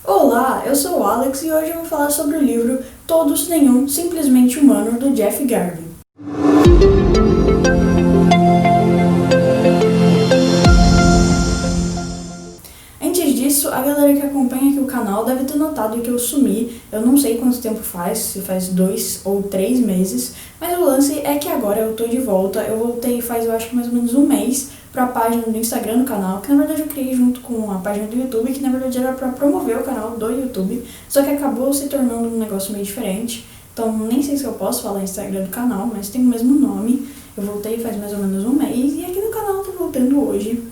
Olá, eu sou o Alex e hoje eu vou falar sobre o livro Todos Nenhum, Simplesmente Humano, do Jeff Garvin. Antes disso, a galera que acompanha aqui o canal deve ter notado que eu sumi. Eu não sei quanto tempo faz, se faz 2 ou 3 meses, mas o lance é que agora eu tô de volta. Eu voltei faz, eu acho que mais ou menos um mês, para a página do Instagram do canal, que na verdade eu criei junto com a página do YouTube, que na verdade era para promover o canal do YouTube, só que acabou se tornando um negócio meio diferente. Então nem sei se eu posso falar Instagram do canal, mas tem o mesmo nome. Eu voltei faz mais ou menos um mês e aqui no canal eu tô voltando hoje.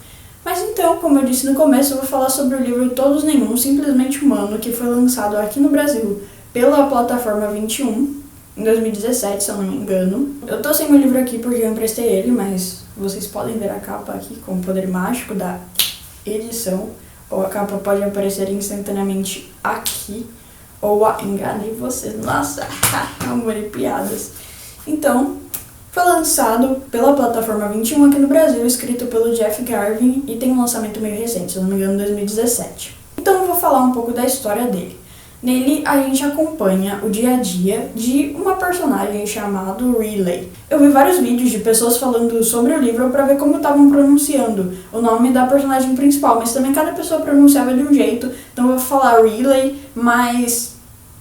Mas então, como eu disse no começo, eu vou falar sobre o livro Todos Nenhum, Simplesmente Humano, que foi lançado aqui no Brasil pela plataforma 21, em 2017, se eu não me engano. Eu tô sem meu livro aqui porque eu emprestei ele, mas vocês podem ver a capa aqui com o poder mágico da edição. Ou a capa pode aparecer instantaneamente aqui, ou enganei vocês. Nossa, amor e piadas. Então, foi lançado pela plataforma 21 aqui no Brasil, escrito pelo Jeff Garvin, e tem um lançamento meio recente, se eu não me engano, em 2017. Então eu vou falar um pouco da história dele. Nele, a gente acompanha o dia a dia de uma personagem chamada Riley. Eu vi vários vídeos de pessoas falando sobre o livro para ver como estavam pronunciando o nome da personagem principal, mas também cada pessoa pronunciava de um jeito. Então eu vou falar Riley, mas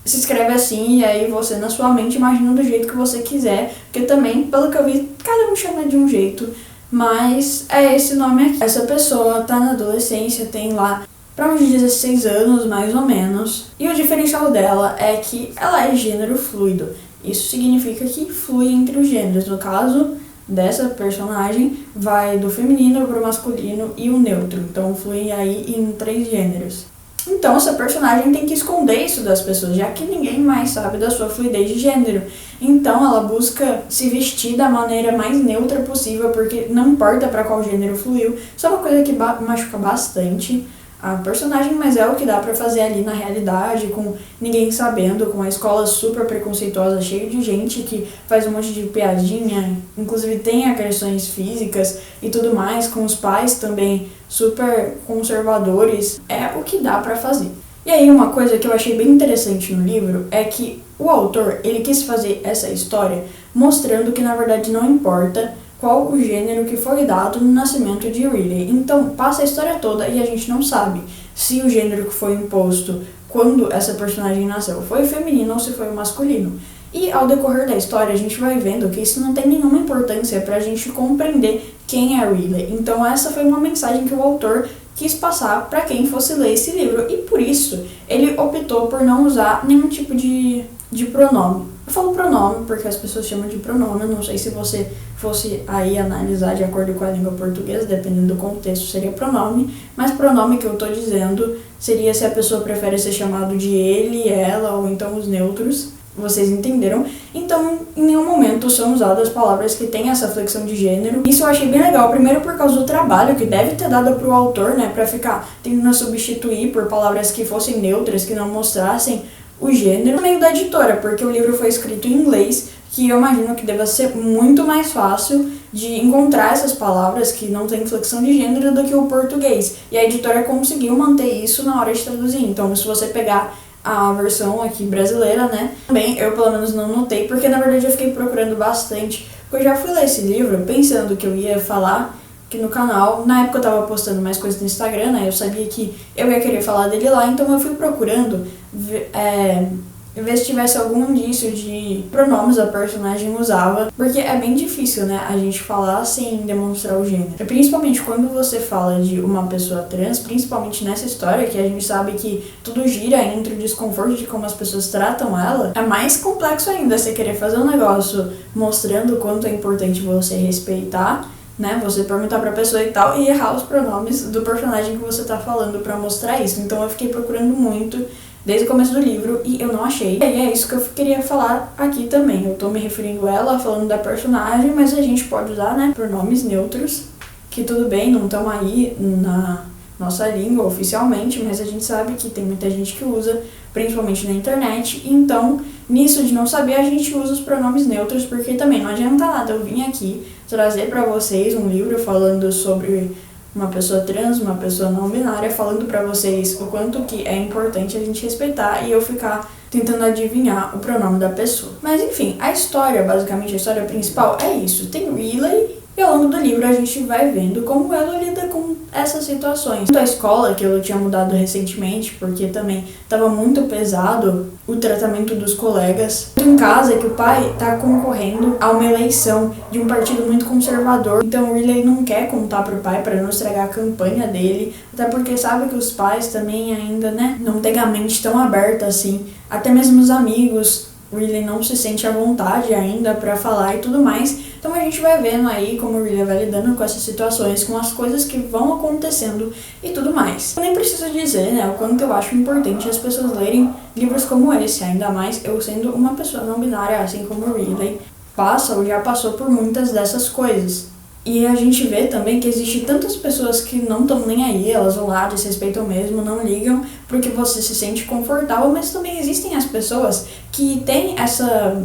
se escreve assim, e aí você na sua mente imagina do jeito que você quiser, porque também, pelo que eu vi, cada um chama de um jeito, mas é esse nome aqui. Essa pessoa tá na adolescência, tem lá para uns 16 anos, mais ou menos, e o diferencial dela é que ela é gênero fluido. Isso significa que flui entre os gêneros. No caso dessa personagem, vai do feminino para o masculino e o neutro, então flui aí em 3 gêneros. Então essa personagem tem que esconder isso das pessoas, já que ninguém mais sabe da sua fluidez de gênero. Então ela busca se vestir da maneira mais neutra possível, porque não importa para qual gênero fluiu. Isso é uma coisa que machuca bastante a personagem, mas é o que dá pra fazer ali na realidade, com ninguém sabendo, com a escola super preconceituosa, cheia de gente que faz um monte de piadinha, inclusive tem agressões físicas e tudo mais, com os pais também super conservadores, é o que dá pra fazer. E aí uma coisa que eu achei bem interessante no livro é que o autor, ele quis fazer essa história mostrando que na verdade não importa qual o gênero que foi dado no nascimento de Riley. Então, passa a história toda e a gente não sabe se o gênero que foi imposto quando essa personagem nasceu foi feminino ou se foi masculino. E ao decorrer da história, a gente vai vendo que isso não tem nenhuma importância pra gente compreender quem é Riley. Então, essa foi uma mensagem que o autor quis passar para quem fosse ler esse livro. E por isso, ele optou por não usar nenhum tipo de pronome. Eu falo pronome porque as pessoas chamam de pronome, eu não sei se você fosse aí analisar de acordo com a língua portuguesa, dependendo do contexto seria pronome, mas pronome que eu tô dizendo seria se a pessoa prefere ser chamado de ele, ela ou então os neutros, vocês entenderam? Então, em nenhum momento são usadas palavras que têm essa flexão de gênero. Isso eu achei bem legal, primeiro por causa do trabalho que deve ter dado pro autor, né, pra ficar tentando substituir por palavras que fossem neutras, que não mostrassem o gênero, no meio da editora, porque o livro foi escrito em inglês, que eu imagino que deva ser muito mais fácil de encontrar essas palavras que não têm flexão de gênero do que o português. E a editora conseguiu manter isso na hora de traduzir. Então, se você pegar a versão aqui brasileira, né, também eu pelo menos não notei, porque na verdade eu fiquei procurando bastante, porque eu já fui ler esse livro pensando que eu ia falar aqui no canal. Na época eu tava postando mais coisas no Instagram, né, eu sabia que eu ia querer falar dele lá, então eu fui procurando ver se tivesse algum indício de pronomes a personagem usava, porque é bem difícil, né, a gente falar sem demonstrar o gênero. Principalmente quando você fala de uma pessoa trans, principalmente nessa história, que a gente sabe que tudo gira entre o desconforto de como as pessoas tratam ela, é mais complexo ainda você querer fazer um negócio mostrando o quanto é importante você respeitar, né, você perguntar pra pessoa e tal, e errar os pronomes do personagem que você tá falando pra mostrar isso. Então eu fiquei procurando muito desde o começo do livro e eu não achei. E é isso que eu queria falar aqui também. Eu tô me referindo a ela, falando da personagem, mas a gente pode usar, né, pronomes neutros, que tudo bem, não estão aí na nossa língua oficialmente, mas a gente sabe que tem muita gente que usa, principalmente na internet. Então, nisso de não saber, a gente usa os pronomes neutros, porque também não adianta nada eu vim aqui trazer pra vocês um livro falando sobre uma pessoa trans, uma pessoa não binária, falando pra vocês o quanto que é importante a gente respeitar e eu ficar tentando adivinhar o pronome da pessoa. Mas enfim, a história, basicamente a história principal é isso. Tem Riley e ao longo do livro a gente vai vendo como ela lida com essas situações. Tanto a escola, que eu tinha mudado recentemente, porque também estava muito pesado o tratamento dos colegas. Em casa, que o pai está concorrendo a uma eleição de um partido muito conservador. Então o Riley não quer contar pro pai para não estragar a campanha dele, até porque sabe que os pais também ainda, não têm a mente tão aberta assim. Até mesmo os amigos, o Riley não se sente à vontade ainda para falar e tudo mais. Então a gente vai vendo aí como o Riley vai lidando com essas situações, com as coisas que vão acontecendo e tudo mais. Eu nem preciso dizer, o quanto eu acho importante as pessoas lerem livros como esse, ainda mais eu sendo uma pessoa não binária, assim como o Riley passa ou já passou por muitas dessas coisas. E a gente vê também que existe tantas pessoas que não estão nem aí, elas vão lá, desrespeitam mesmo, não ligam porque você se sente confortável, mas também existem as pessoas que têm essa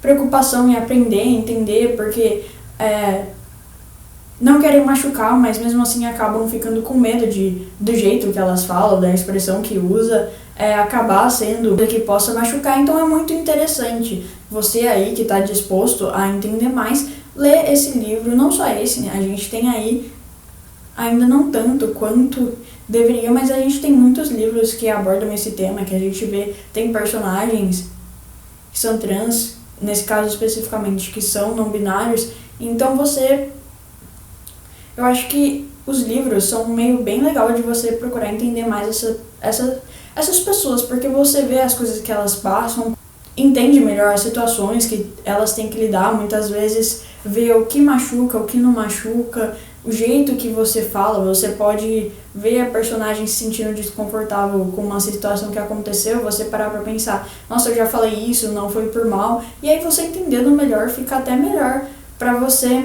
preocupação em aprender, entender, porque não querem machucar, mas mesmo assim acabam ficando com medo do jeito que elas falam, da expressão que usa, acabar sendo que possa machucar. Então é muito interessante você aí que está disposto a entender mais, ler esse livro, não só esse, a gente tem aí, ainda não tanto quanto deveria, mas a gente tem muitos livros que abordam esse tema, que a gente vê, tem personagens que são trans, nesse caso especificamente, que são não binários, então eu acho que os livros são um meio bem legal de você procurar entender mais essas pessoas, porque você vê as coisas que elas passam, entende melhor as situações que elas têm que lidar, muitas vezes vê o que machuca, o que não machuca, o jeito que você fala, você pode ver a personagem se sentindo desconfortável com uma situação que aconteceu, você parar pra pensar, nossa, eu já falei isso, não foi por mal, e aí você entendendo melhor, fica até melhor pra você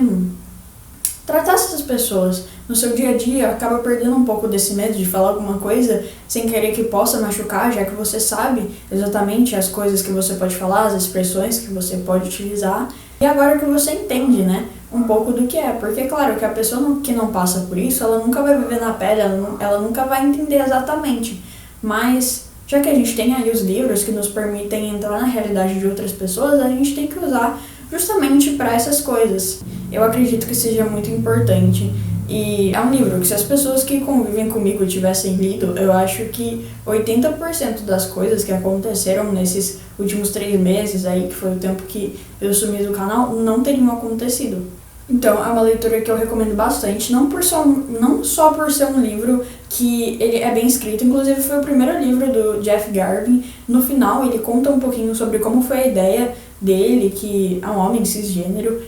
tratar essas pessoas no seu dia a dia, acaba perdendo um pouco desse medo de falar alguma coisa sem querer que possa machucar, já que você sabe exatamente as coisas que você pode falar, as expressões que você pode utilizar, e agora que você entende, um pouco do que é, porque claro que a pessoa que não passa por isso, ela nunca vai viver na pele, ela nunca vai entender exatamente, mas já que a gente tem aí os livros que nos permitem entrar na realidade de outras pessoas, a gente tem que usar justamente para essas coisas. Eu acredito que seja muito importante. E é um livro que se as pessoas que convivem comigo tivessem lido, eu acho que 80% das coisas que aconteceram nesses últimos 3 meses aí, que foi o tempo que eu sumi do canal, não teriam acontecido. Então é uma leitura que eu recomendo bastante, não só por ser um livro que ele é bem escrito, inclusive foi o primeiro livro do Jeff Garvin. No final ele conta um pouquinho sobre como foi a ideia dele, que é um homem cisgênero,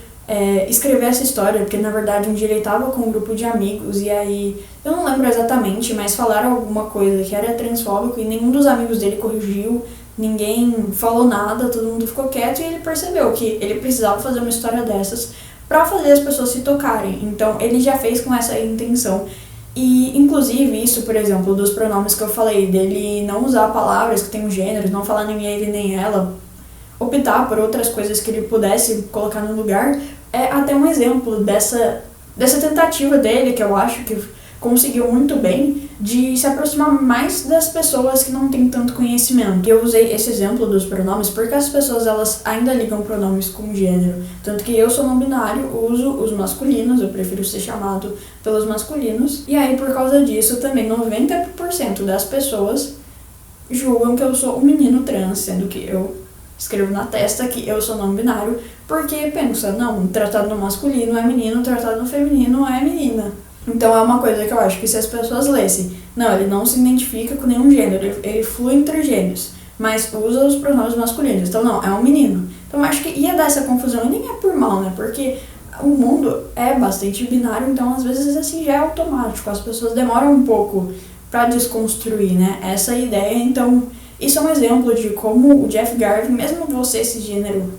escrever essa história, porque na verdade um dia ele estava com um grupo de amigos e aí, eu não lembro exatamente, mas falaram alguma coisa que era transfóbico e nenhum dos amigos dele corrigiu, ninguém falou nada, todo mundo ficou quieto e ele percebeu que ele precisava fazer uma história dessas para fazer as pessoas se tocarem. Então ele já fez com essa intenção. E inclusive isso, por exemplo, dos pronomes que eu falei, dele não usar palavras que tenham gêneros, não falar nem ele nem ela, optar por outras coisas que ele pudesse colocar no lugar, é até um exemplo dessa tentativa dele, que eu acho que conseguiu muito bem, de se aproximar mais das pessoas que não têm tanto conhecimento. E eu usei esse exemplo dos pronomes porque as pessoas elas ainda ligam pronomes com gênero. Tanto que eu sou não binário, uso os masculinos, eu prefiro ser chamado pelos masculinos. E aí, por causa disso, também 90% das pessoas julgam que eu sou um menino trans, sendo que eu escrevo na testa que eu sou não binário, porque pensa, não, tratado no masculino é menino, tratado no feminino é menina. Então é uma coisa que eu acho que se as pessoas lessem, não, ele não se identifica com nenhum gênero, ele flui entre gêneros, mas usa os pronomes masculinos, então não, é um menino. Então eu acho que ia dar essa confusão, e nem é por mal, porque o mundo é bastante binário, então às vezes assim já é automático, as pessoas demoram um pouco para desconstruir, essa ideia. Então isso é um exemplo de como o Jeff Garvin, mesmo você esse gênero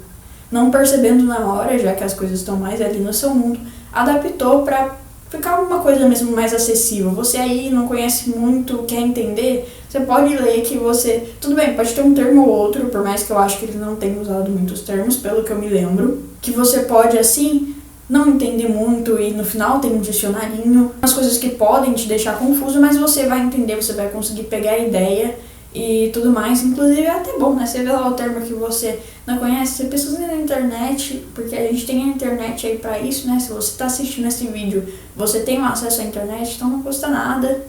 não percebendo na hora, já que as coisas estão mais ali no seu mundo, adaptou para ficar uma coisa mesmo mais acessível. Você aí não conhece muito, quer entender, você pode ler que você... Tudo bem, pode ter um termo ou outro, por mais que eu acho que ele não tenha usado muitos termos, pelo que eu me lembro, que você pode, assim, não entender muito e no final tem um dicionarinho, umas coisas que podem te deixar confuso, mas você vai entender, você vai conseguir pegar a ideia e tudo mais. Inclusive é até bom, né? Você vê lá o termo que você não conhece, você pesquisa na internet, porque a gente tem a internet aí pra isso, né? Se você tá assistindo esse vídeo, você tem acesso à internet, então não custa nada.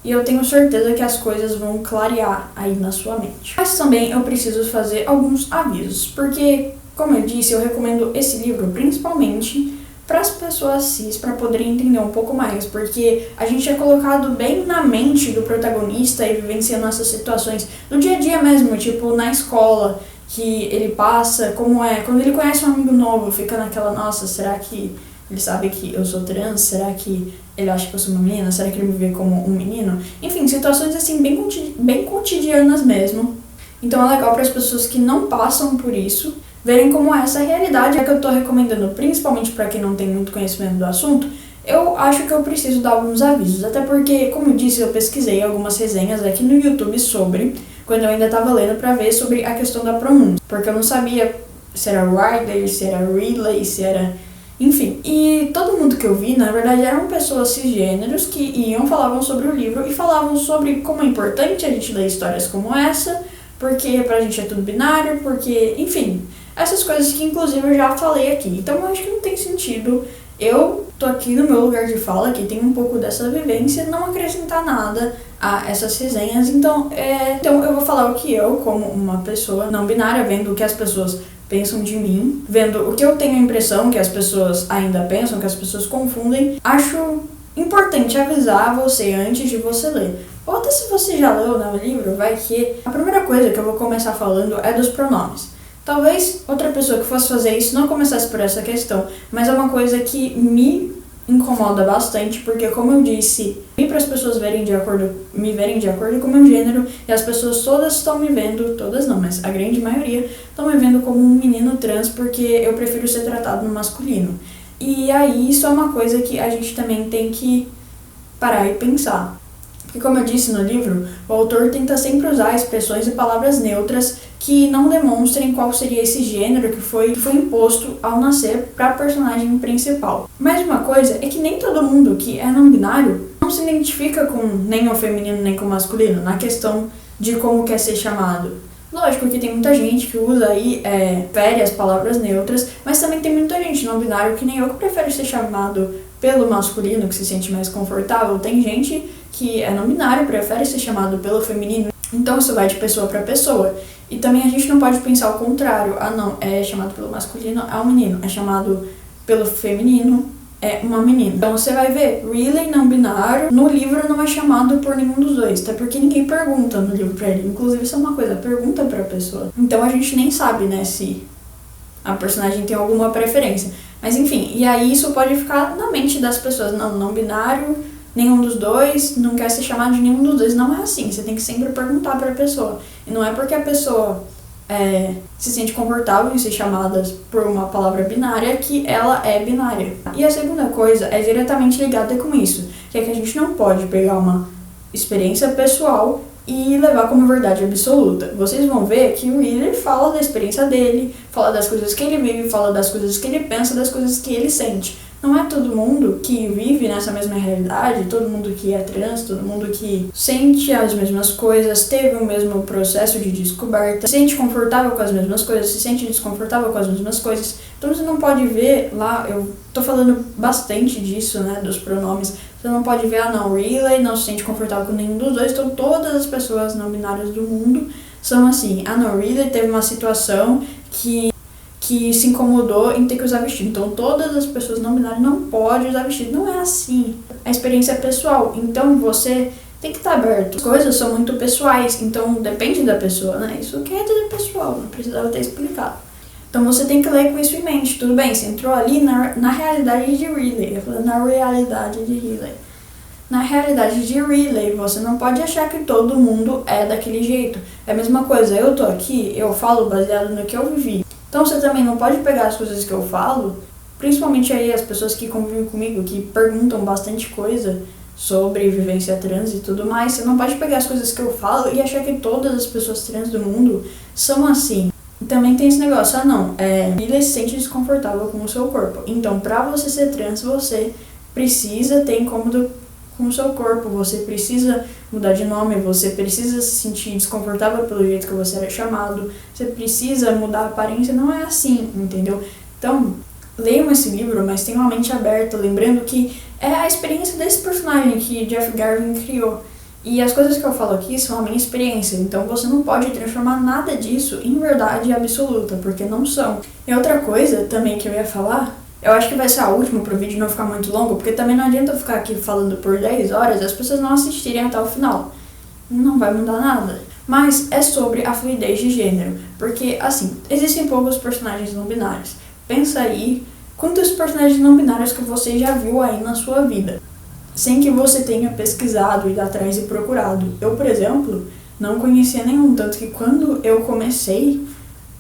E eu tenho certeza que as coisas vão clarear aí na sua mente. Mas também eu preciso fazer alguns avisos, porque, como eu disse, eu recomendo esse livro principalmente para as pessoas cis, para poderem entender um pouco mais, porque a gente é colocado bem na mente do protagonista e vivenciando essas situações do dia a dia mesmo, tipo na escola, que ele passa, como é, quando ele conhece um amigo novo, fica naquela, nossa, será que ele sabe que eu sou trans? Será que ele acha que eu sou uma menina? Será que ele me vê como um menino? Enfim, situações assim bem cotidianas mesmo. Então é legal para as pessoas que não passam por isso verem como é essa realidade. É que eu tô recomendando, principalmente para quem não tem muito conhecimento do assunto, eu acho que eu preciso dar alguns avisos. Até porque, como eu disse, eu pesquisei algumas resenhas aqui no YouTube sobre, quando eu ainda estava lendo, para ver sobre a questão da pronúncia. Porque eu não sabia se era Riley, se era Riley, se era... Enfim, e todo mundo que eu vi, na verdade, eram pessoas cisgêneros que falavam sobre o livro e falavam sobre como é importante a gente ler histórias como essa, porque pra gente é tudo binário, porque, enfim, essas coisas que inclusive eu já falei aqui. Então eu acho que não tem sentido eu tô aqui no meu lugar de fala, que tem um pouco dessa vivência, não acrescentar nada a essas resenhas. Então eu vou falar o que eu, como uma pessoa não binária, vendo o que as pessoas pensam de mim, vendo o que eu tenho a impressão que as pessoas ainda pensam, que as pessoas confundem, acho importante avisar você antes de você ler. Ou até se você já leu, né, o livro, vai que a primeira coisa que eu vou começar falando é dos pronomes. Talvez outra pessoa que fosse fazer isso não começasse por essa questão, mas é uma coisa que me incomoda bastante, porque, como eu disse, para as pessoas me verem de acordo com o meu gênero, e as pessoas todas estão me vendo, todas não, mas a grande maioria, estão me vendo como um menino trans, porque eu prefiro ser tratado no masculino. E aí isso é uma coisa que a gente também tem que parar e pensar. Porque, como eu disse no livro, o autor tenta sempre usar expressões e palavras neutras que não demonstrem qual seria esse gênero que foi imposto ao nascer para a personagem principal. Mas uma coisa é que nem todo mundo que é não binário não se identifica com nem o feminino nem com o masculino, na questão de como quer ser chamado. Lógico que tem muita gente que usa aí, prefere as palavras neutras, mas também tem muita gente não binário que nem eu que prefere ser chamado pelo masculino, que se sente mais confortável. Tem gente que é não binário, prefere ser chamado pelo feminino. Então isso vai de pessoa para pessoa. E também a gente não pode pensar o contrário. Ah não, é chamado pelo masculino, é um menino. É chamado pelo feminino, é uma menina. Então você vai ver, Riley não binário, no livro não é chamado por nenhum dos dois. Até porque ninguém pergunta no livro pra ele. Inclusive isso é uma coisa, pergunta pra pessoa. Então a gente nem sabe, né, se a personagem tem alguma preferência. Mas enfim, e aí isso pode ficar na mente das pessoas. Não binário, nenhum dos dois, não quer ser chamado de nenhum dos dois. Não é assim, você tem que sempre perguntar pra pessoa. E não é porque a pessoa se sente confortável em ser chamada por uma palavra binária que ela é binária. E a segunda coisa é diretamente ligada com isso, que é que a gente não pode pegar uma experiência pessoal e levar como verdade absoluta. Vocês vão ver que o Wheeler fala da experiência dele, fala das coisas que ele vive, fala das coisas que ele pensa, das coisas que ele sente. Não é todo mundo que vive nessa mesma realidade, todo mundo que é trans, todo mundo que sente as mesmas coisas, teve o mesmo processo de descoberta, se sente confortável com as mesmas coisas, se sente desconfortável com as mesmas coisas. Então você não pode ver lá, eu tô falando bastante disso, né, dos pronomes. Você não pode ver, Riley não se sente confortável com nenhum dos dois, então todas as pessoas não binárias do mundo são assim. Riley teve uma situação que se incomodou em ter que usar vestido. Então todas as pessoas não binárias não podem usar vestido. Não é assim. A experiência é pessoal. Então você tem que estar aberto. As coisas são muito pessoais, então depende da pessoa, né? Isso que é tudo pessoal, não precisava ter explicado. Então você tem que ler com isso em mente. Tudo bem, você entrou ali na realidade de Riley. Eu falei na realidade de Riley. Na realidade de Riley, você não pode achar que todo mundo é daquele jeito. É a mesma coisa, eu tô aqui, eu falo baseado no que eu vivi. Então você também não pode pegar as coisas que eu falo, principalmente aí as pessoas que convivem comigo, que perguntam bastante coisa sobre vivência trans e tudo mais. Você não pode pegar as coisas que eu falo e achar que todas as pessoas trans do mundo são assim. Também tem esse negócio, ele se sente desconfortável com o seu corpo. Então, pra você ser trans, você precisa ter incômodo com o seu corpo, você precisa mudar de nome, você precisa se sentir desconfortável pelo jeito que você era chamado, você precisa mudar a aparência, não é assim, entendeu? Então, leiam esse livro, mas tenham a mente aberta, lembrando que é a experiência desse personagem que Jeff Garvin criou. E as coisas que eu falo aqui são a minha experiência, então você não pode transformar nada disso em verdade absoluta, porque não são. E outra coisa também que eu ia falar, eu acho que vai ser a última pro vídeo não ficar muito longo, porque também não adianta eu ficar aqui falando por 10 horas e as pessoas não assistirem até o final. Não vai mudar nada. Mas é sobre a fluidez de gênero, porque, assim, existem poucos personagens não binários. Pensa aí quantos personagens não binários que você já viu aí na sua vida, sem que você tenha pesquisado, ido atrás e procurado. Eu, por exemplo, não conhecia nenhum, tanto que quando eu comecei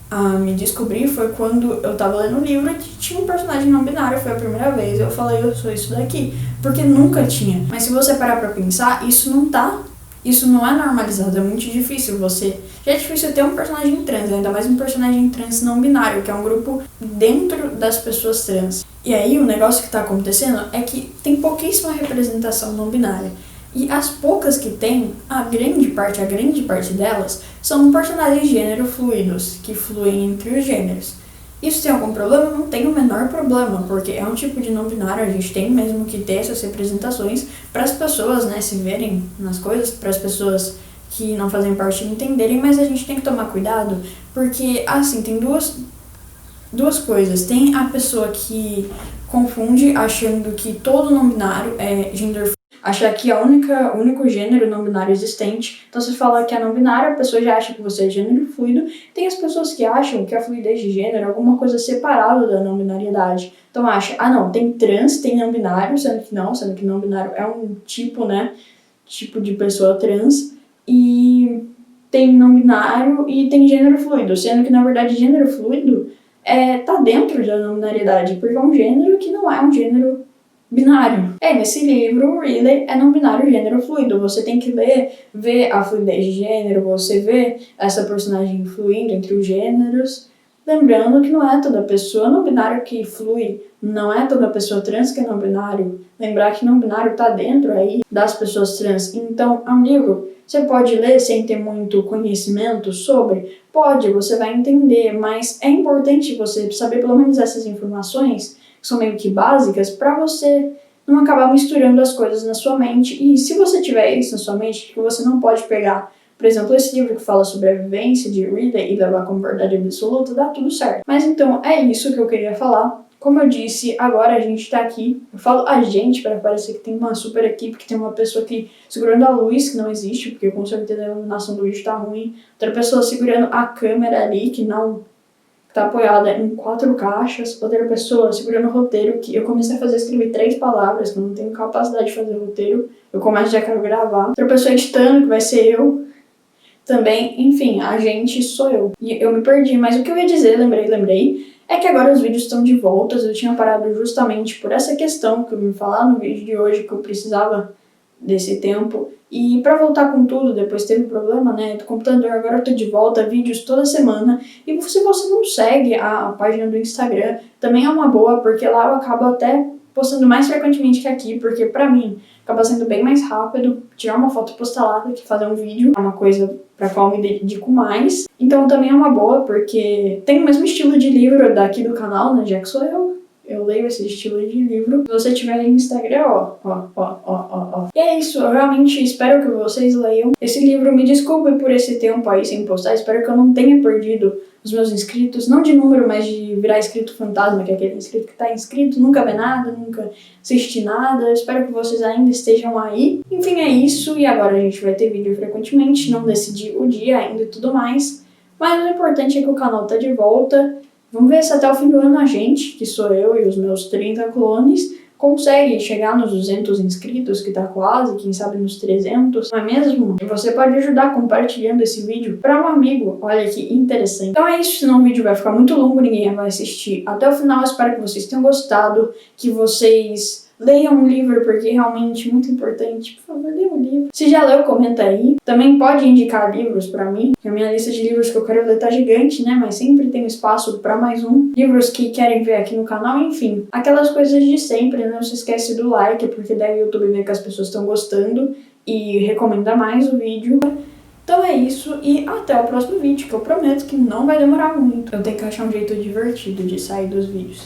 a me descobrir foi quando eu tava lendo um livro que tinha um personagem não binário, foi a primeira vez, eu falei, eu sou isso daqui, porque nunca tinha. Mas se você parar pra pensar, isso não é normalizado, é muito difícil já é difícil ter um personagem trans, ainda mais um personagem trans não binário, que é um grupo dentro das pessoas trans. E aí o negócio que tá acontecendo é que tem pouquíssima representação não binária. E as poucas que tem, a grande parte delas, são personagens de gênero fluidos, que fluem entre os gêneros. Isso tem algum problema? Não tem o menor problema, porque é um tipo de não binário, a gente tem mesmo que ter essas representações para as pessoas, né, se verem nas coisas, para as pessoas que não fazem parte entenderem, mas a gente tem que tomar cuidado, porque, assim, tem duas coisas. Tem a pessoa que confunde achando que todo não binário é gender, achar que o único gênero não binário existente. Então, se fala que é não binário, a pessoa já acha que você é gênero fluido. Tem as pessoas que acham que a fluidez de gênero é alguma coisa separada da não binariedade. Então, acha, não, tem trans, tem não binário, sendo que não binário é um tipo, né, tipo de pessoa trans, e tem não binário e tem gênero fluido, sendo que, na verdade, gênero fluido tá dentro da não binariedade, porque é um gênero que não é um gênero binário. Nesse livro, Riley é não binário gênero fluido. Você tem que ver a fluidez de gênero, você vê essa personagem fluindo entre os gêneros. Lembrando que não é toda pessoa não binário que flui, não é toda pessoa trans que é não binário. Lembrar que não binário tá dentro aí das pessoas trans. Então, é um livro, você pode ler sem ter muito conhecimento sobre? Pode, você vai entender, mas é importante você saber pelo menos essas informações, que são meio que básicas, para você não acabar misturando as coisas na sua mente. E se você tiver isso na sua mente, que você não pode pegar, por exemplo, esse livro que fala sobre a vivência de Riley e levar como verdade absoluta, dá tudo certo. Mas então, é isso que eu queria falar. Como eu disse, agora a gente tá aqui. Eu falo a gente para parecer que tem uma super equipe, que tem uma pessoa aqui segurando a luz, que não existe, porque com certeza a iluminação do vídeo tá ruim. Outra pessoa segurando a câmera ali, que não tá apoiada em 4 caixas. Outra pessoa segurando o roteiro, que eu comecei a escrever 3 palavras, que eu não tenho capacidade de fazer roteiro. Eu começo já quero gravar. Outra pessoa editando, que vai ser eu. Também, enfim, a gente sou eu. E eu me perdi, mas o que eu ia dizer, lembrei, é que agora os vídeos estão de volta. Eu tinha parado justamente por essa questão que eu vim falar no vídeo de hoje, que eu precisava desse tempo. E pra voltar com tudo, depois teve problema, né, do computador, agora eu tô de volta, vídeos toda semana. E se você não segue a página do Instagram, também é uma boa, porque lá eu acabo até postando mais frequentemente que aqui, porque pra mim acaba sendo bem mais rápido tirar uma foto e postar lá do que fazer um vídeo. É uma coisa pra qual eu me dedico mais. Então também é uma boa, porque tem o mesmo estilo de livro daqui do canal, né, já que sou eu leio esse estilo de livro. Se você tiver aí no Instagram, ó. E é isso, eu realmente espero que vocês leiam esse livro. Me desculpe por esse tempo aí sem postar, espero que eu não tenha perdido os meus inscritos, não de número, mas de virar inscrito fantasma, que é aquele inscrito que tá inscrito, nunca vê nada, nunca assiste nada. Eu espero que vocês ainda estejam aí. Enfim, é isso, e agora a gente vai ter vídeo frequentemente, não decidi o dia ainda e tudo mais, mas o importante é que o canal tá de volta. Vamos ver se até o fim do ano a gente, que sou eu e os meus 30 clones, consegue chegar nos 200 inscritos, que tá quase, quem sabe nos 300, não é mesmo? E você pode ajudar compartilhando esse vídeo para um amigo, olha que interessante. Então é isso, senão o vídeo vai ficar muito longo, ninguém vai assistir até o final. Espero que vocês tenham gostado, que vocês Leiam um livro porque é realmente muito importante. Por favor, leiam um livro. Se já leu, comenta aí. Também pode indicar livros pra mim. A minha lista de livros que eu quero ler tá gigante, né? Mas sempre tem espaço pra mais um. Livros que querem ver aqui no canal, enfim. Aquelas coisas de sempre, não se esquece do like, porque daí o YouTube vê que as pessoas estão gostando e recomenda mais o vídeo. Então é isso e até o próximo vídeo, que eu prometo que não vai demorar muito. Eu tenho que achar um jeito divertido de sair dos vídeos.